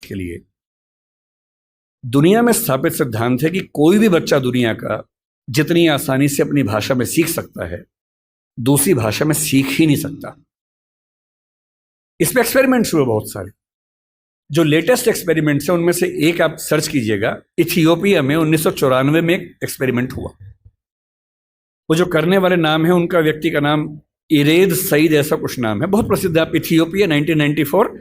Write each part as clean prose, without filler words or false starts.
के लिए दुनिया में स्थापित सिद्धांत है कि कोई भी बच्चा दुनिया का जितनी आसानी से अपनी भाषा में सीख सकता है, दूसरी भाषा में सीख ही नहीं सकता। इस पर एक्सपेरिमेंट्स हुए बहुत सारे। जो लेटेस्ट एक्सपेरिमेंट्स हैं उनमें से एक आप सर्च कीजिएगा, इथियोपिया में 1994 में एक एक्सपेरिमेंट हुआ। वो जो करने वाले नाम है, उनका व्यक्ति का नाम इरेद सईद ऐसा कुछ नाम है, बहुत प्रसिद्ध। आप इथियोपिया 1994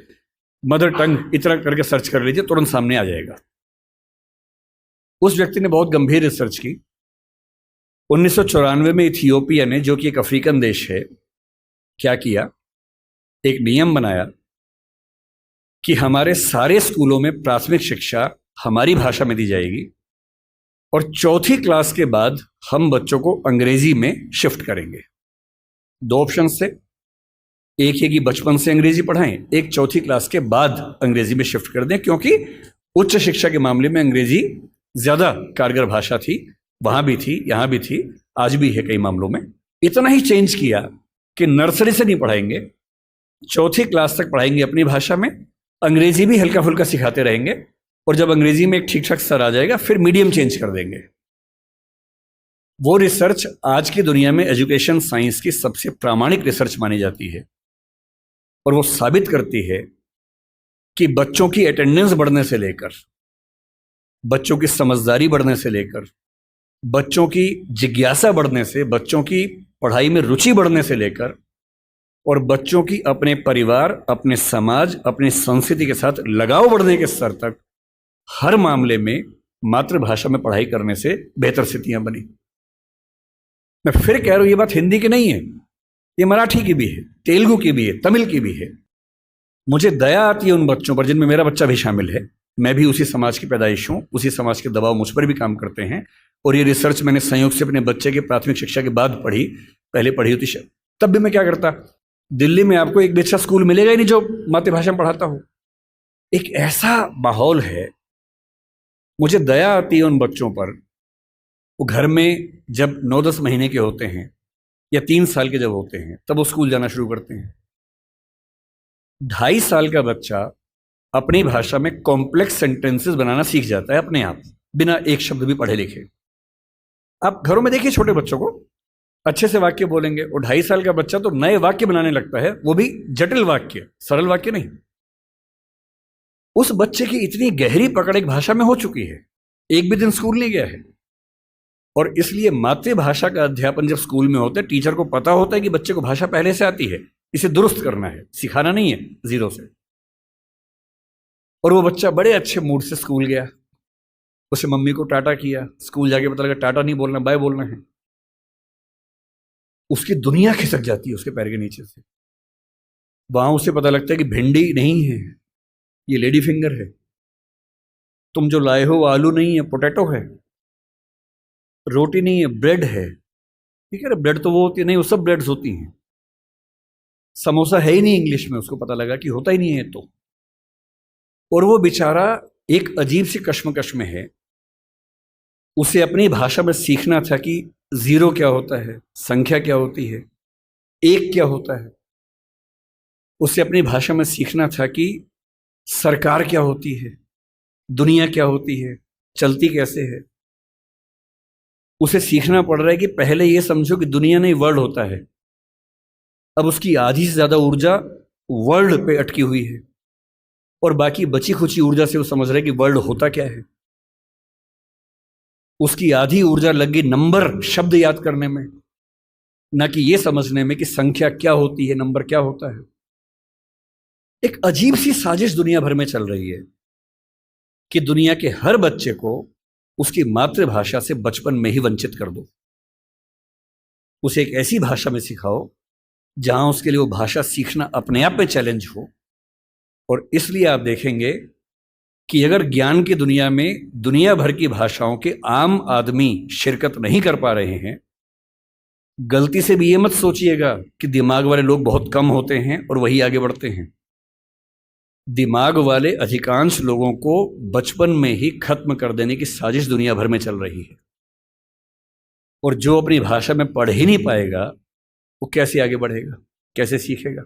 मदर टंग इतना करके सर्च कर लीजिए, तुरंत सामने आ जाएगा। उस व्यक्ति ने बहुत गंभीर रिसर्च की। 1994 में इथियोपिया ने, जो कि एक अफ्रीकन देश है, क्या किया, एक नियम बनाया कि हमारे सारे स्कूलों में प्राथमिक शिक्षा हमारी भाषा में दी जाएगी और चौथी क्लास के बाद हम बच्चों को अंग्रेजी में शिफ्ट करेंगे। दो ऑप्शन थे, एक है कि बचपन से अंग्रेजी पढ़ाएं, एक चौथी क्लास के बाद अंग्रेजी में शिफ्ट कर दें, क्योंकि उच्च शिक्षा के मामले में अंग्रेजी ज्यादा कारगर भाषा थी। वहां भी थी, यहां भी थी, आज भी है कई मामलों में। इतना ही चेंज किया कि नर्सरी से नहीं पढ़ाएंगे, चौथी क्लास तक पढ़ाएंगे अपनी भाषा में, अंग्रेजी भी हल्का फुल्का सिखाते रहेंगे, और जब अंग्रेजी में एक ठीक ठाक स्तर आ जाएगा फिर मीडियम चेंज कर देंगे। वो रिसर्च आज की दुनिया में एजुकेशन साइंस की सबसे प्रामाणिक रिसर्च मानी जाती है, और वो साबित करती है कि बच्चों की अटेंडेंस बढ़ने से लेकर, बच्चों की समझदारी बढ़ने से लेकर, बच्चों की जिज्ञासा बढ़ने से, बच्चों की पढ़ाई में रुचि बढ़ने से लेकर, और बच्चों की अपने परिवार, अपने समाज, अपनी संस्कृति के साथ लगाव बढ़ने के स्तर तक, हर मामले में मातृभाषा में पढ़ाई करने से बेहतर स्थितियां बनी। मैं फिर कह रहा हूं, ये बात हिंदी की नहीं है, ये मराठी की भी है, तेलुगु की भी है, तमिल की भी है। मुझे दया आती है उन बच्चों पर जिनमें मेरा बच्चा भी शामिल है। मैं भी उसी समाज की पैदाइश हूं, उसी समाज के दबाव मुझ पर भी काम करते हैं, और ये रिसर्च मैंने संयोग से अपने बच्चे के प्राथमिक शिक्षा के बाद पढ़ी। पहले पढ़ी होती तब भी मैं क्या करता, दिल्ली में आपको एक भी अच्छा स्कूल मिलेगा ही नहीं जो मातृभाषा में पढ़ाता हो। एक ऐसा माहौल है, मुझे दया आती है उन बच्चों पर। वो घर में जब 9-10 महीने के होते हैं या 3 साल के जब होते हैं, तब वो स्कूल जाना शुरू करते हैं। 2.5 साल का बच्चा अपनी भाषा में कॉम्प्लेक्स सेंटेंसेस बनाना सीख जाता है अपने आप, बिना एक शब्द भी पढ़े लिखे। आप घरों में देखिए छोटे बच्चों को, अच्छे से वाक्य बोलेंगे, और 2.5 साल का बच्चा तो नए वाक्य बनाने लगता है, वो भी जटिल वाक्य, सरल वाक्य नहीं। उस बच्चे की इतनी गहरी पकड़ एक भाषा में हो चुकी है, एक भी दिन स्कूल नहीं गया है। और इसलिए मातृभाषा का अध्यापन जब स्कूल में होता है, टीचर को पता होता है कि बच्चे को भाषा पहले से आती है, इसे दुरुस्त करना है, सिखाना नहीं है जीरो से। और वो बच्चा बड़े अच्छे मूड से स्कूल गया, उसे मम्मी को टाटा किया, स्कूल जाके पता लगा टाटा नहीं बोलना, बाय बोलना है। उसकी दुनिया खिसक जाती है उसके पैर के नीचे से। वहां उसे पता लगता है कि भिंडी नहीं है, ये लेडी फिंगर है, तुम जो लाए हो आलू नहीं है, पोटैटो है, रोटी नहीं है, ब्रेड है। ठीक है ना, ब्रेड तो वो होती है नहीं, वो सब ब्रेड्स होती हैं। समोसा है ही नहीं इंग्लिश में, उसको पता लगा कि होता ही नहीं है तो। और वो बेचारा एक अजीब सी कश्मकश में है। उसे अपनी भाषा में सीखना था कि जीरो क्या होता है, संख्या क्या होती है, एक क्या होता है। उसे अपनी भाषा में सीखना था कि सरकार क्या होती है, दुनिया क्या होती है, चलती कैसे है। उसे सीखना पड़ रहा है कि पहले ये समझो कि दुनिया नहीं वर्ल्ड होता है। अब उसकी आधी से ज्यादा ऊर्जा वर्ल्ड पे अटकी हुई है, और बाकी बची खुची ऊर्जा से वो समझ रहा है कि वर्ल्ड होता क्या है। उसकी आधी ऊर्जा लग गई नंबर, शब्द याद करने में, ना कि ये समझने में कि संख्या क्या होती है, नंबर क्या होता है। एक अजीब सी साजिश दुनिया भर में चल रही है कि दुनिया के हर बच्चे को उसकी मातृभाषा से बचपन में ही वंचित कर दो। उसे एक ऐसी भाषा में सिखाओ जहां उसके लिए वो भाषा सीखना अपने आप में चैलेंज हो। और इसलिए आप देखेंगे कि अगर ज्ञान की दुनिया में दुनिया भर की भाषाओं के आम आदमी शिरकत नहीं कर पा रहे हैं, गलती से भी ये मत सोचिएगा कि दिमाग वाले लोग बहुत कम होते हैं और वही आगे बढ़ते हैं। दिमाग वाले अधिकांश लोगों को बचपन में ही खत्म कर देने की साजिश दुनिया भर में चल रही है। और जो अपनी भाषा में पढ़ ही नहीं पाएगा, वो कैसे आगे बढ़ेगा, कैसे सीखेगा।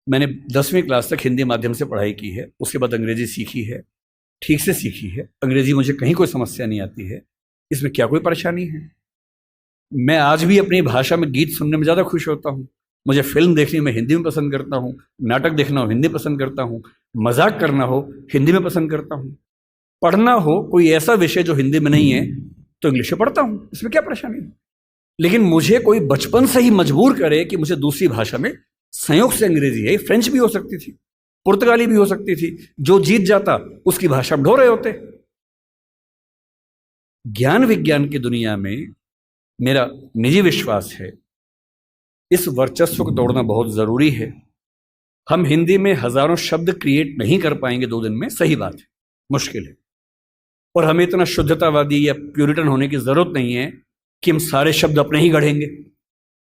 मैंने 10वीं क्लास तक हिंदी माध्यम से पढ़ाई की है, उसके बाद अंग्रेजी सीखी है, ठीक से सीखी है। अंग्रेजी मुझे कहीं कोई समस्या नहीं आती है, इसमें क्या कोई परेशानी है। मैं आज भी अपनी भाषा में गीत सुनने में ज़्यादा खुश होता हूँ। मुझे फिल्म देखनी मैं हिंदी में पसंद करता हूँ, नाटक देखना हो हिंदी पसंद करता हूँ, मजाक करना हो हिंदी में पसंद करता हूँ, पढ़ना हो कोई ऐसा विषय जो हिंदी में नहीं है तो इंग्लिश में पढ़ता हूँ, इसमें क्या परेशानी है। लेकिन मुझे कोई बचपन से ही मजबूर करे कि मुझे दूसरी भाषा में, संयोग से अंग्रेजी है, फ्रेंच भी हो सकती थी, पुर्तगाली भी हो सकती थी, जो जीत जाता उसकी भाषा में ढो रहे होते। ज्ञान विज्ञान की दुनिया में मेरा निजी विश्वास है इस वर्चस्व को तोड़ना बहुत जरूरी है। हम हिंदी में हजारों शब्द क्रिएट नहीं कर पाएंगे 2 दिन में, सही बात है, मुश्किल है। और हमें इतना शुद्धतावादी या प्यूरिटन होने की जरूरत नहीं है कि हम सारे शब्द अपने ही गढ़ेंगे।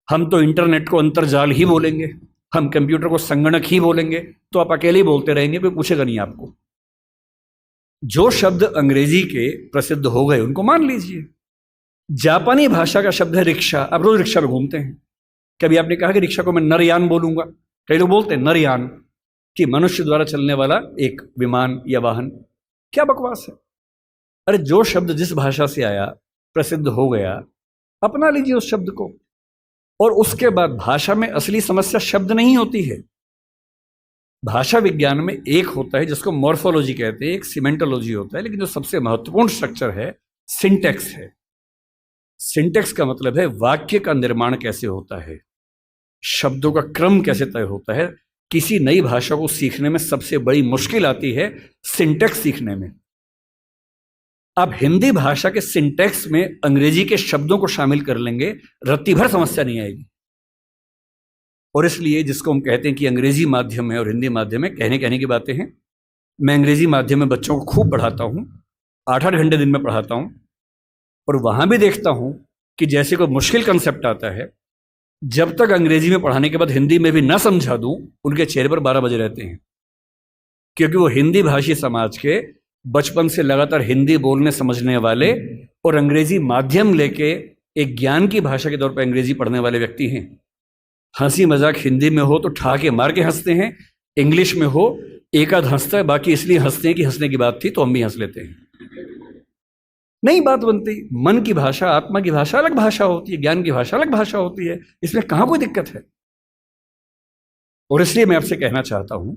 हम तो इंटरनेट को अंतर्जाल ही बोलेंगे, हम कंप्यूटर को संगणक ही बोलेंगे, तो आप अकेले ही बोलते रहेंगे, कोई पूछेगा नहीं आपको। जो शब्द अंग्रेजी के प्रसिद्ध हो गए उनको मान लीजिए। जापानी भाषा का शब्द है रिक्शा, आप रोज रिक्शा में घूमते हैं, कभी आपने कहा कि रिक्शा को मैं नरयान बोलूंगा? कई लोग बोलते हैं नरयान, कि मनुष्य द्वारा चलने वाला एक विमान या वाहन। क्या बकवास है। अरे जो शब्द जिस भाषा से आया, प्रसिद्ध हो गया, अपना लीजिए उस शब्द को। और उसके बाद भाषा में असली समस्या शब्द नहीं होती है। भाषा विज्ञान में एक होता है जिसको मॉर्फोलॉजी कहते हैं, एक सिमेंटोलॉजी होता है, लेकिन जो सबसे महत्वपूर्ण स्ट्रक्चर है सिंटेक्स है। सिंटेक्स का मतलब है वाक्य का निर्माण कैसे होता है, शब्दों का क्रम कैसे तय होता है। किसी नई भाषा को सीखने में सबसे बड़ी मुश्किल आती है सिंटेक्स सीखने में। आप हिंदी भाषा के सिंटेक्स में अंग्रेजी के शब्दों को शामिल कर लेंगे, रत्ती भर समस्या नहीं आएगी। और इसलिए जिसको हम कहते हैं कि अंग्रेजी माध्यम है और हिंदी माध्यम है, कहने की बातें हैं। मैं अंग्रेजी माध्यम में बच्चों को खूब पढ़ाता हूँ, 8-8 घंटे दिन में पढ़ाता हूँ। और वहां भी देखता हूँ कि जैसे कोई मुश्किल कंसेप्ट आता है, जब तक अंग्रेजी में पढ़ाने के बाद हिंदी में भी ना समझा दूं, उनके चेहरे पर 12 बजे रहते हैं। क्योंकि वो हिंदी भाषी समाज के बचपन से लगातार हिंदी बोलने समझने वाले और अंग्रेजी माध्यम लेके एक ज्ञान की भाषा के तौर पर अंग्रेजी पढ़ने वाले व्यक्ति हैं। हंसी मजाक हिंदी में हो तो ठाके मार के हंसते हैं, इंग्लिश में हो एक आध हंसता है, बाकी इसलिए हंसते हैं कि हंसने की बात थी तो हम भी हंस लेते हैं। नहीं बात बनती। मन की भाषा, आत्मा की भाषा अलग भाषा होती है, ज्ञान की भाषा अलग भाषा होती है, इसमें कहां कोई दिक्कत है। और इसलिए मैं आपसे कहना चाहता हूं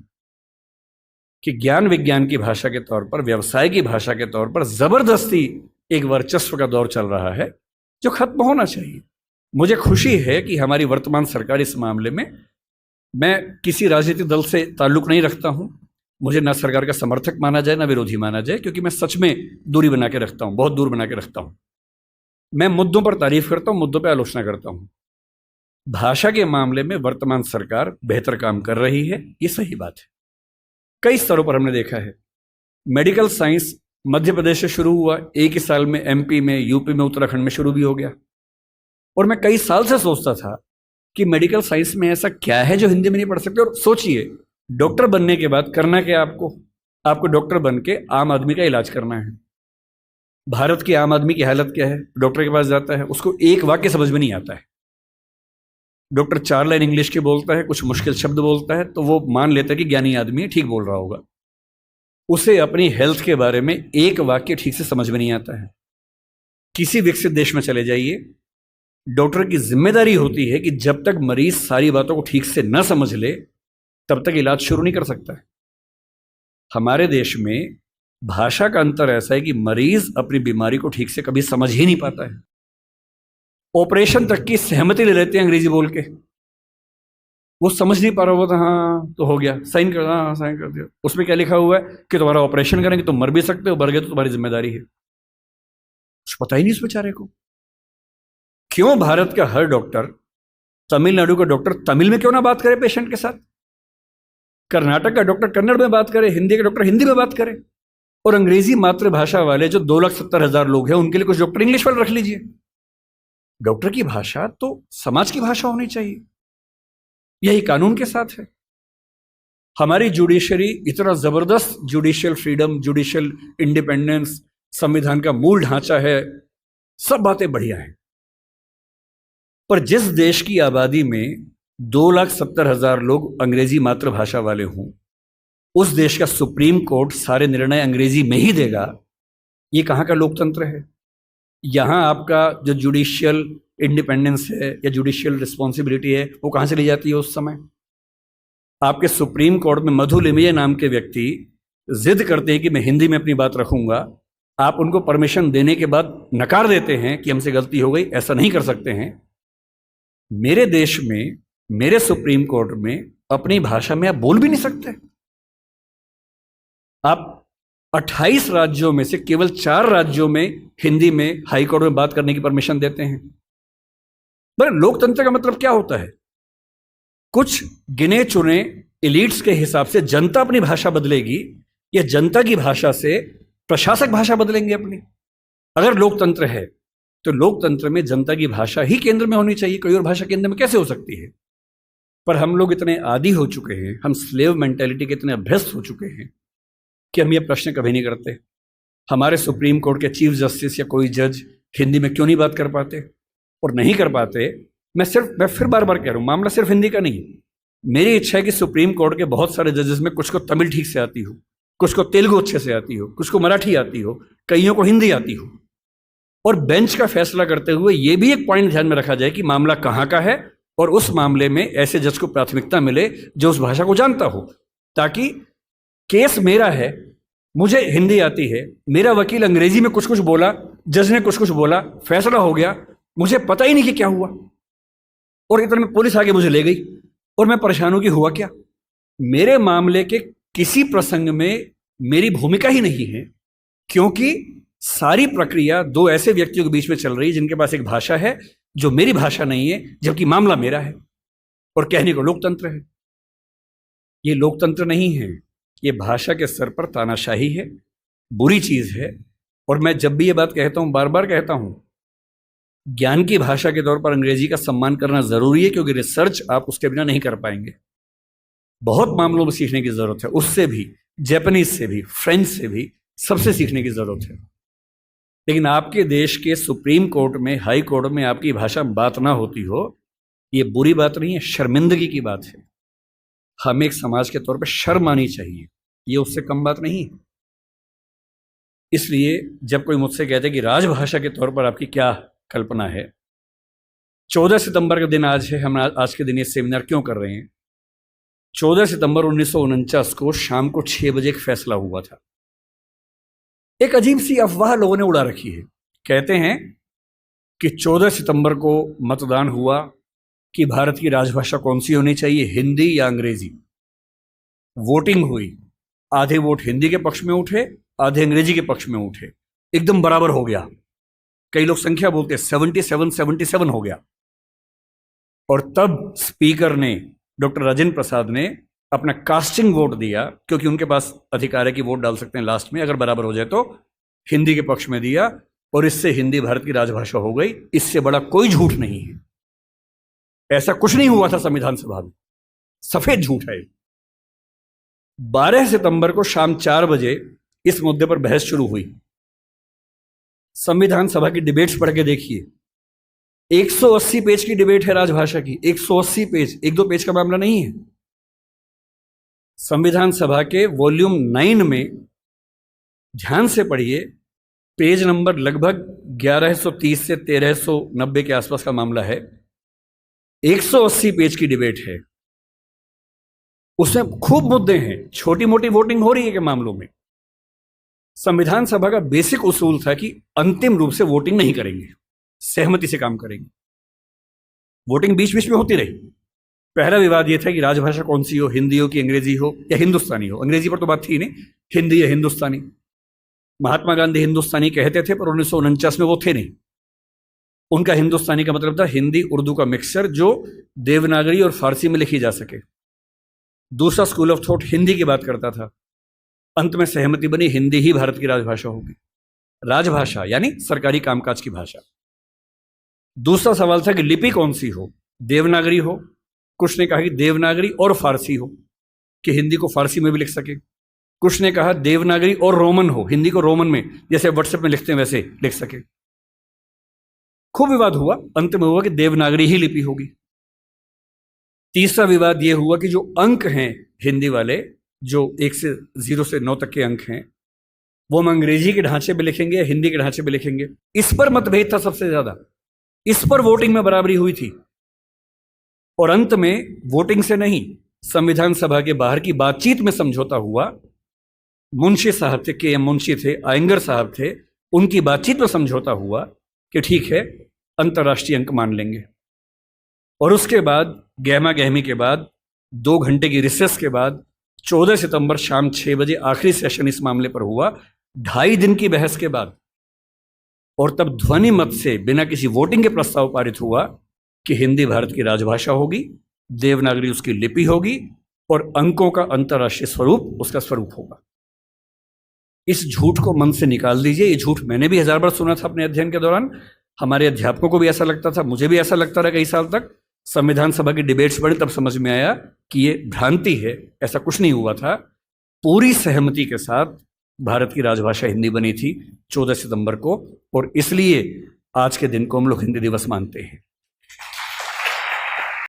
कि ज्ञान विज्ञान की भाषा के तौर पर, व्यवसाय की भाषा के तौर पर जबरदस्ती एक वर्चस्व का दौर चल रहा है जो खत्म होना चाहिए। मुझे खुशी है कि हमारी वर्तमान सरकार इस मामले में, मैं किसी राजनीतिक दल से ताल्लुक नहीं रखता हूं, मुझे ना सरकार का समर्थक माना जाए ना विरोधी माना जाए, क्योंकि मैं सच में दूरी बना के रखता हूं, बहुत दूर बना के रखता हूं। मैं मुद्दों पर तारीफ करता हूं, मुद्दों पर आलोचना करता हूं। भाषा के मामले में वर्तमान सरकार बेहतर काम कर रही है, ये सही बात है। कई स्तरों पर हमने देखा है। मेडिकल साइंस मध्य प्रदेश से शुरू हुआ, एक ही साल में एमपी में, यूपी में, उत्तराखंड में शुरू भी हो गया। और मैं कई साल से सोचता था कि मेडिकल साइंस में ऐसा क्या है जो हिंदी में नहीं पढ़ सकते। और सोचिए, डॉक्टर बनने के बाद करना क्या आपको डॉक्टर बन के आम आदमी का इलाज करना है। भारत की आम आदमी की हालत क्या है? डॉक्टर के पास जाता है, उसको एक वाक्य समझ में नहीं आता है। डॉक्टर 4 लाइन इंग्लिश की बोलता है, कुछ मुश्किल शब्द बोलता है, तो वो मान लेता है कि ज्ञानी आदमी है, ठीक बोल रहा होगा। उसे अपनी हेल्थ के बारे में एक वाक्य ठीक से समझ में नहीं आता है। किसी विकसित देश में चले जाइए, डॉक्टर की जिम्मेदारी होती है कि जब तक मरीज सारी बातों को ठीक से न समझ ले तब तक इलाज शुरू नहीं कर सकता है। हमारे देश में भाषा का अंतर ऐसा है कि मरीज अपनी बीमारी को ठीक से कभी समझ ही नहीं पाता है। ऑपरेशन तक की सहमति ले लेते हैं अंग्रेजी बोल के, वो समझ नहीं पा रहा होता, हाँ तो हो गया, साइन कर, हाँ साइन कर दिया। उसमें क्या लिखा हुआ है कि तुम्हारा ऑपरेशन करेंगे, तुम मर भी सकते हो, मर गए तो तुम्हारी जिम्मेदारी है। कुछ पता ही नहीं उस बेचारे को। क्यों भारत का हर डॉक्टर, तमिलनाडु का डॉक्टर तमिल में क्यों ना बात करे पेशेंट के साथ, कर्नाटक का डॉक्टर कन्नड़ में बात करे, हिंदी का डॉक्टर हिंदी में बात करे, और अंग्रेजी मातृभाषा वाले जो 2,70,000 लोग हैं उनके लिए कुछ डॉक्टर इंग्लिश वाले रख लीजिए। डॉक्टर की भाषा तो समाज की भाषा होनी चाहिए, यही कानून के साथ है। हमारी जुडिशरी इतना जबरदस्त जुडिशियल फ्रीडम, जुडिशियल इंडिपेंडेंस, संविधान का मूल ढांचा है, सब बातें बढ़िया हैं। पर जिस देश की आबादी में 2,70,000 लोग अंग्रेजी मातृभाषा वाले हों, उस देश का सुप्रीम कोर्ट सारे निर्णय अंग्रेजी में ही देगा, ये कहाँ का लोकतंत्र है? यहाँ आपका जो जुडिशियल इंडिपेंडेंस है या जुडिशियल रिस्पॉन्सिबिलिटी है वो कहाँ से ली जाती है उस समय? आपके सुप्रीम कोर्ट में मधु लिमये नाम के व्यक्ति जिद करते हैं कि मैं हिंदी में अपनी बात रखूंगा, आप उनको परमिशन देने के बाद नकार देते हैं कि हमसे गलती हो गई, ऐसा नहीं कर सकते हैं। मेरे देश में, मेरे सुप्रीम कोर्ट में अपनी भाषा में आप बोल भी नहीं सकते। आप 28 राज्यों में से केवल 4 राज्यों में हिंदी में हाई कोर्ट में बात करने की परमिशन देते हैं। पर लोकतंत्र का मतलब क्या होता है? कुछ गिने चुने एलिट्स के हिसाब से जनता अपनी भाषा बदलेगी या जनता की भाषा से प्रशासक भाषा बदलेंगे अपनी? अगर लोकतंत्र है तो लोकतंत्र में जनता की भाषा ही केंद्र में होनी चाहिए, कोई और भाषा केंद्र में कैसे हो सकती है? पर हम लोग इतने आदी हो चुके हैं, हम स्लेव मेंटेलिटी के इतने अभ्यस्त हो चुके हैं कि हम ये प्रश्न कभी नहीं करते। हमारे सुप्रीम कोर्ट के चीफ जस्टिस या कोई जज हिंदी में क्यों नहीं बात कर पाते? और नहीं कर पाते, मैं फिर बार बार कह रहा हूँ, मामला सिर्फ हिंदी का नहीं। मेरी इच्छा है कि सुप्रीम कोर्ट के बहुत सारे जजेस में कुछ को तमिल ठीक से आती हो, कुछ को तेलुगु अच्छे से आती हो, कुछ को मराठी आती हो, कईयों को हिंदी आती हो, और बेंच का फैसला करते हुए ये भी एक पॉइंट ध्यान में रखा जाए कि मामला कहाँ का है और उस मामले में ऐसे जज को प्राथमिकता मिले जो उस भाषा को जानता हो, ताकि केस मेरा है, मुझे हिंदी आती है, मेरा वकील अंग्रेजी में कुछ कुछ बोला, जज ने कुछ कुछ बोला, फैसला हो गया, मुझे पता ही नहीं कि क्या हुआ, और इतने में पुलिस आके मुझे ले गई और मैं परेशान हूं कि हुआ क्या। मेरे मामले के किसी प्रसंग में मेरी भूमिका ही नहीं है, क्योंकि सारी प्रक्रिया दो ऐसे व्यक्तियों के बीच में चल रही है जिनके पास एक भाषा है जो मेरी भाषा नहीं है, जबकि मामला मेरा है, और कहने को लोकतंत्र है। ये लोकतंत्र नहीं है, ये भाषा के स्तर पर तानाशाही है, बुरी चीज है। और मैं जब भी ये बात कहता हूं, बार बार कहता हूं, ज्ञान की भाषा के तौर पर अंग्रेजी का सम्मान करना जरूरी है, क्योंकि रिसर्च आप उसके बिना नहीं कर पाएंगे। बहुत मामलों में सीखने की जरूरत है, उससे भी, जापानीज से भी, फ्रेंच से भी, सबसे सीखने की जरूरत है। लेकिन आपके देश के सुप्रीम कोर्ट में, हाई कोर्ट में आपकी भाषा में बात ना होती हो, ये बुरी बात नहीं है, शर्मिंदगी की बात है। हमें एक समाज के तौर पर शर्म आनी चाहिए, ये उससे कम बात नहीं है। इसलिए जब कोई मुझसे कहते कि राजभाषा के तौर पर आपकी क्या कल्पना है, 14 सितंबर का दिन आज है, हम आज के दिन ये सेमिनार क्यों कर रहे हैं? 14 सितंबर 1949 को शाम को 6 बजे एक फैसला हुआ था। एक अजीब सी अफवाह लोगों ने उड़ा रखी है। कहते हैं कि 14 सितंबर को मतदान हुआ कि भारत की राजभाषा कौन सी होनी चाहिए, हिंदी या अंग्रेजी। वोटिंग हुई, आधे वोट हिंदी के पक्ष में उठे, आधे अंग्रेजी के पक्ष में उठे, एकदम बराबर हो गया। कई लोग संख्या बोलते हैं, 77-77 हो गया। और तब स्पीकर ने, डॉक्टर राजेंद्र प्रसाद ने अपना कास्टिंग वोट दिया, क्योंकि उनके पास अधिकार है कि वोट डाल सकते हैं लास्ट में, अगर बराबर हो जाए तो, हिंदी के पक्ष में दिया, और इससे हिंदी भारत की राजभाषा हो गई। इससे बड़ा कोई झूठ नहीं है। ऐसा कुछ नहीं हुआ था संविधान सभा में, सफेद झूठ है। 12 सितंबर को शाम 4 बजे इस मुद्दे पर बहस शुरू हुई। संविधान सभा की डिबेट्स पढ़ के देखिए, 180 पेज की डिबेट है राजभाषा की, 180 पेज, 1-2 पेज का मामला नहीं है। संविधान सभा के वॉल्यूम 9 में ध्यान से पढ़िए, पेज नंबर लगभग 1130 से 1390 के आसपास का मामला है। 180 पेज की डिबेट है, उसमें खूब मुद्दे हैं, छोटी मोटी वोटिंग हो रही है के मामलों में। संविधान सभा का बेसिक उसूल था कि अंतिम रूप से वोटिंग नहीं करेंगे, सहमति से काम करेंगे। वोटिंग बीच बीच में होती रही। पहला विवाद यह था कि राजभाषा कौन सी हो, हिंदी हो कि अंग्रेजी हो या हिंदुस्तानी हो। अंग्रेजी पर तो बात थी नहीं, हिंदी या हिंदुस्तानी। महात्मा गांधी हिंदुस्तानी कहते थे, पर 1949 में वो थे नहीं। उनका हिंदुस्तानी का मतलब था हिंदी उर्दू का मिक्सचर, जो देवनागरी और फारसी में लिखी जा सके। दूसरा स्कूल ऑफ थॉट हिंदी की बात करता था। अंत में सहमति बनी, हिंदी ही भारत की राजभाषा होगी। राजभाषा यानी सरकारी कामकाज की भाषा। दूसरा सवाल था कि लिपि कौन सी हो, देवनागरी हो, कुछ ने कहा कि देवनागरी और फारसी हो, कि हिंदी को फारसी में भी लिख सके। कुछ ने कहा देवनागरी और रोमन हो, हिंदी को रोमन में, जैसे व्हाट्सएप में लिखते हैं वैसे लिख सके। खूब विवाद हुआ, अंत में हुआ कि देवनागरी ही लिपि होगी। तीसरा विवाद ये हुआ कि जो अंक हैं हिंदी वाले, जो 0 से 9 तक के अंक हैं, वो हम अंग्रेजी के ढांचे में लिखेंगे या हिंदी के ढांचे में लिखेंगे। इस पर मतभेद था सबसे ज्यादा, इस पर वोटिंग में बराबरी हुई थी। और अंत में वोटिंग से नहीं, संविधान सभा के बाहर की बातचीत में समझौता हुआ। मुंशी साहब थे, के एम मुंशी थे, आयंगर साहब थे, उनकी बातचीत में समझौता हुआ कि ठीक है, अंतर्राष्ट्रीय अंक मान लेंगे। और उसके बाद गहमा गहमी के बाद 2 घंटे की रिसेस के बाद 14 सितंबर शाम 6 बजे आखिरी सेशन इस मामले पर हुआ, 2.5 दिन की बहस के बाद। और तब ध्वनि मत से, बिना किसी वोटिंग के प्रस्ताव पारित हुआ कि हिंदी भारत की राजभाषा होगी, देवनागरी उसकी लिपि होगी और अंकों का अंतर्राष्ट्रीय स्वरूप उसका स्वरूप होगा। इस झूठ को मन से निकाल दीजिए। ये झूठ मैंने भी 1000 बार सुना था अपने अध्ययन के दौरान, हमारे अध्यापकों को भी ऐसा लगता था, मुझे भी ऐसा लगता रहा कई साल तक। संविधान सभा की डिबेट्स बढ़ी तब समझ में आया कि ये भ्रांति है, ऐसा कुछ नहीं हुआ था। पूरी सहमति के साथ भारत की राजभाषा हिंदी बनी थी 14 सितंबर को, और इसलिए आज के दिन को हम लोग हिंदी दिवस मानते हैं।